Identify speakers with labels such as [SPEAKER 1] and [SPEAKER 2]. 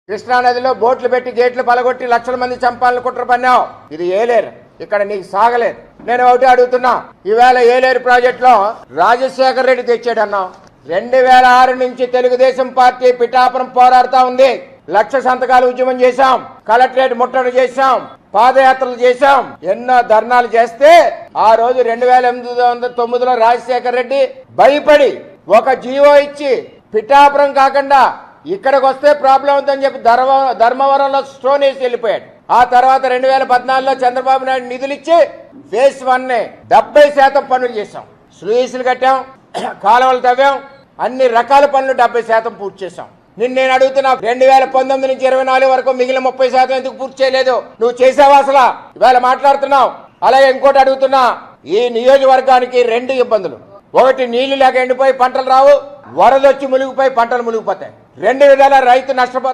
[SPEAKER 1] కృష్ణానదిలో బోట్లు పెట్టి గేట్లు పలగొట్టి లక్షల మంది చంపాలని కుట్ర పన్నావు. ఇది ఏలేరు, ఇక్కడ నీకు సాగలేదు. నేను ఒకటి అడుగుతున్నా, ఈవేళ ఏలేరు ప్రాజెక్టులో రాజశేఖర రెడ్డి తెచ్చాడన్నావు. 2006 నుంచి తెలుగుదేశం పార్టీ పిఠాపురం పోరాడుతా ఉంది. 1,00,000 సంతకాలు ఉద్యమం చేశాం, కలెక్టరేట్ ముట్టడి చేశాం, పాదయాత్రలు చేశాం, ఎన్నో ధర్నాలు చేస్తే ఆ రోజు 2008-9లో రాజశేఖర రెడ్డి భయపడి ఒక జీవో ఇచ్చి పిఠాపురం కాకుండా ఇక్కడికి వస్తే ప్రాబ్లం ఉందని చెప్పి ధర్మవరంలో స్టోన్ వేసి వెళ్ళిపోయాడు. ఆ తర్వాత 2014లో చంద్రబాబు నాయుడు నిధులు ఇచ్చి ఫేజ్ 1 70% పనులు చేశాం. స్లూయిస్లు కట్టాం, కాలువలు తవ్వాం, అన్ని రకాల పనులు 70% పూర్తి చేశాం. నేను అడుగుతున్నా, 2019 నుంచి 24 వరకు మిగిలిన 30% ఎందుకు పూర్తి చేయలేదు? నువ్వు చేసావా అసలు? ఇవాళ మాట్లాడుతున్నావు. అలాగే ఇంకోటి అడుగుతున్నా, ఈ నియోజకవర్గానికి 2 ఇబ్బందులు. ఒకటి, నీళ్లు లేక ఎండిపోయి పంటలు రావు, వరదొచ్చి మునిగిపోయి పంటలు మునిగిపోతాయి. 2 విధాల రైతు నష్టపోతాడు.